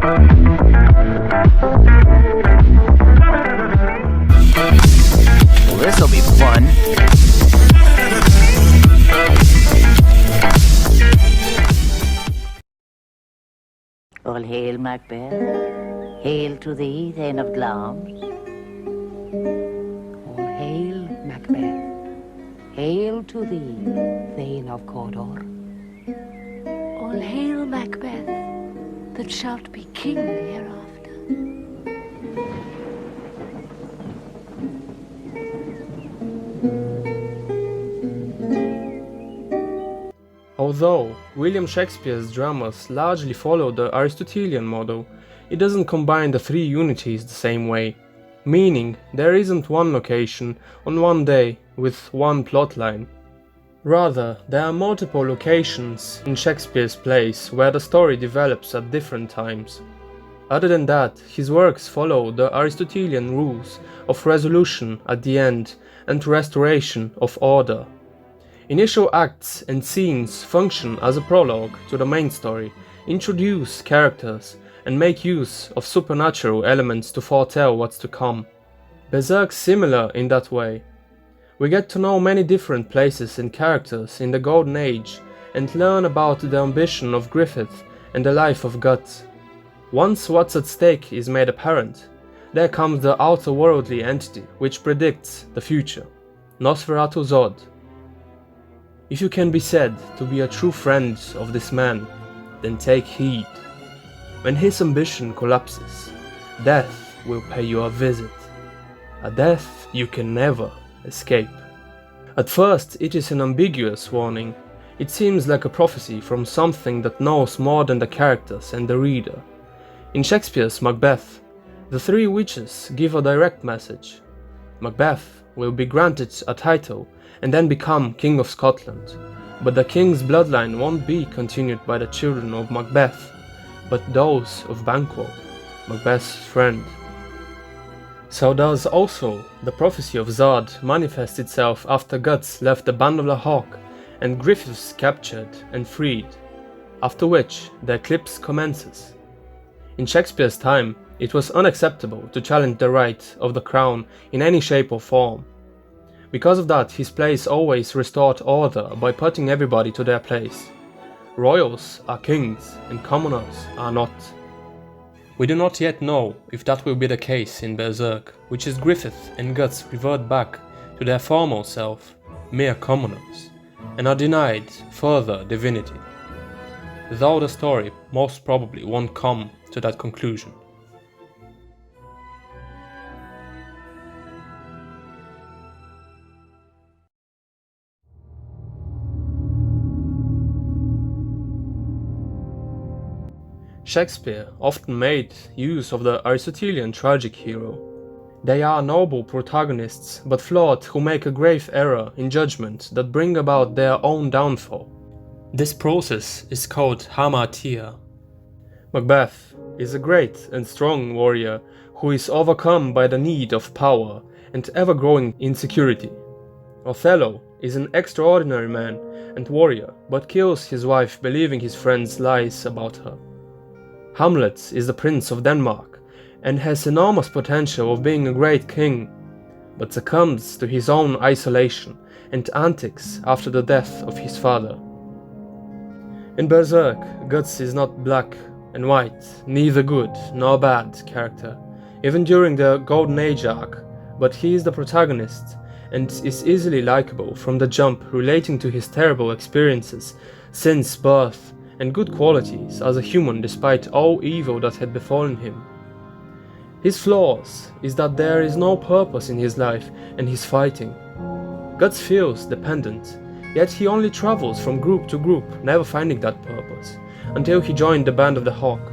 Well, this'll be fun. All hail, Macbeth. Hail to thee, Thane of Glamis. All hail, Macbeth. Hail to thee, Thane of Cawdor. All hail, Macbeth, that shalt be king hereafter. Although William Shakespeare's dramas largely follow the Aristotelian model, it doesn't combine the three unities the same way, meaning there isn't one location on one day with one plotline. Rather, there are multiple locations in Shakespeare's plays where the story develops at different times. Other than that, his works follow the Aristotelian rules of resolution at the end and restoration of order. Initial acts and scenes function as a prologue to the main story, introduce characters, and make use of supernatural elements to foretell what's to come. Berserk's similar in that way. We get to know many different places and characters in the Golden Age and learn about the ambition of Griffith and the life of Guts. Once what's at stake is made apparent, there comes the outer-worldly entity which predicts the future, Nosferatu Zod. If you can be said to be a true friend of this man, then take heed. When his ambition collapses, death will pay you a visit, a death you can never escape. At first it is an ambiguous warning. It seems like a prophecy from something that knows more than the characters and the reader. In Shakespeare's Macbeth, the three witches give a direct message. Macbeth will be granted a title and then become King of Scotland, but the king's bloodline won't be continued by the children of Macbeth, but those of Banquo, Macbeth's friend. So does also the prophecy of Zod manifest itself after Guts left the Band of the Hawk and Griffith's captured and freed, after which the eclipse commences. In Shakespeare's time, it was unacceptable to challenge the right of the crown in any shape or form. Because of that, his plays always restored order by putting everybody to their place. Royals are kings and commoners are not. We do not yet know if that will be the case in Berserk, which is Griffith and Guts revert back to their former self, mere commoners, and are denied further divinity. Though the story most probably won't come to that conclusion. Shakespeare often made use of the Aristotelian tragic hero. They are noble protagonists, but flawed, who make a grave error in judgment that bring about their own downfall. This process is called Hamartia. Macbeth is a great and strong warrior who is overcome by the need of power and ever-growing insecurity. Othello is an extraordinary man and warrior, but kills his wife believing his friends' lies about her. Hamlet is the Prince of Denmark and has enormous potential of being a great king, but succumbs to his own isolation and antics after the death of his father. In Berserk, Guts is not black and white, neither good nor bad character, even during the Golden Age arc, but he is the protagonist and is easily likable from the jump, relating to his terrible experiences since birth and good qualities as a human despite all evil that had befallen him. His flaws is that there is no purpose in his life and his fighting. Guts feels dependent, yet he only travels from group to group, never finding that purpose, until he joined the Band of the Hawk.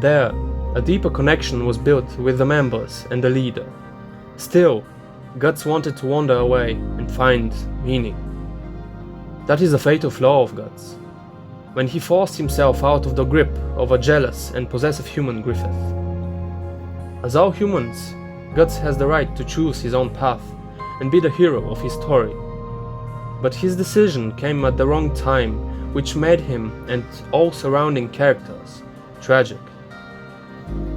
There, a deeper connection was built with the members and the leader. Still, Guts wanted to wander away and find meaning. That is the fatal flaw of Guts, when he forced himself out of the grip of a jealous and possessive human Griffith. As all humans, Guts has the right to choose his own path and be the hero of his story. But his decision came at the wrong time, which made him and all surrounding characters tragic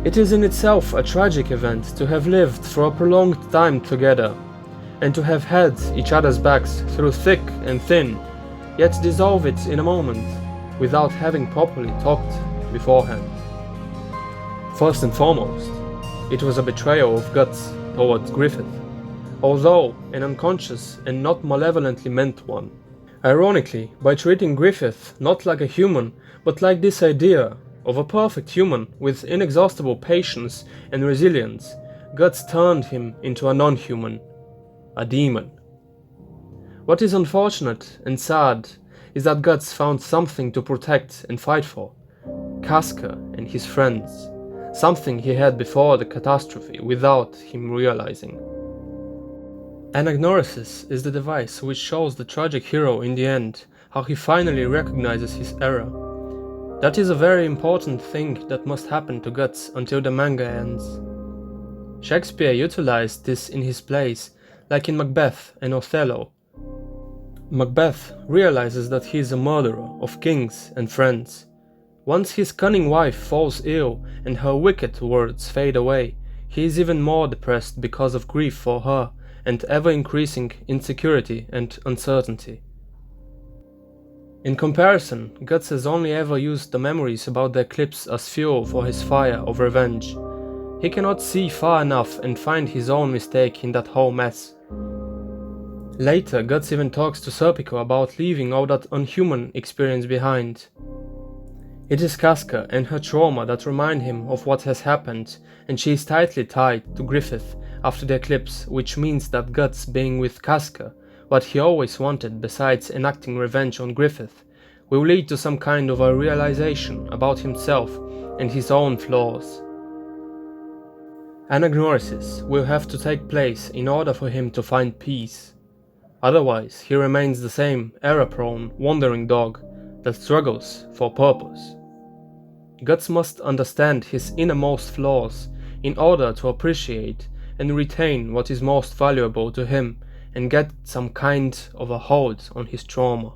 It is in itself a tragic event to have lived for a prolonged time together, and to have had each other's backs through thick and thin, yet dissolve it in a moment, without having properly talked beforehand. First and foremost, it was a betrayal of guts towards Griffith, although an unconscious and not malevolently meant one. Ironically, by treating Griffith not like a human, but like this idea of a perfect human with inexhaustible patience and resilience, Guts turned him into a non-human, a demon. What is unfortunate and sad is that Guts found something to protect and fight for, Casca and his friends, something he had before the catastrophe without him realizing. Anagnorisis is the device which shows the tragic hero in the end how he finally recognizes his error. That is a very important thing that must happen to Guts until the manga ends. Shakespeare utilized this in his plays, like in Macbeth and Othello. Macbeth realizes that he is a murderer of kings and friends. Once his cunning wife falls ill and her wicked words fade away, he is even more depressed because of grief for her and ever-increasing insecurity and uncertainty. In comparison, Guts has only ever used the memories about the eclipse as fuel for his fire of revenge. He cannot see far enough and find his own mistake in that whole mess. Later, Guts even talks to Serpico about leaving all that unhuman experience behind. It is Casca and her trauma that remind him of what has happened, and she is tightly tied to Griffith after the eclipse, which means that Guts being with Casca, what he always wanted besides enacting revenge on Griffith, will lead to some kind of a realization about himself and his own flaws. Anagnorisis will have to take place in order for him to find peace. Otherwise, he remains the same error-prone, wandering dog that struggles for purpose. Guts must understand his innermost flaws in order to appreciate and retain what is most valuable to him and get some kind of a hold on his trauma.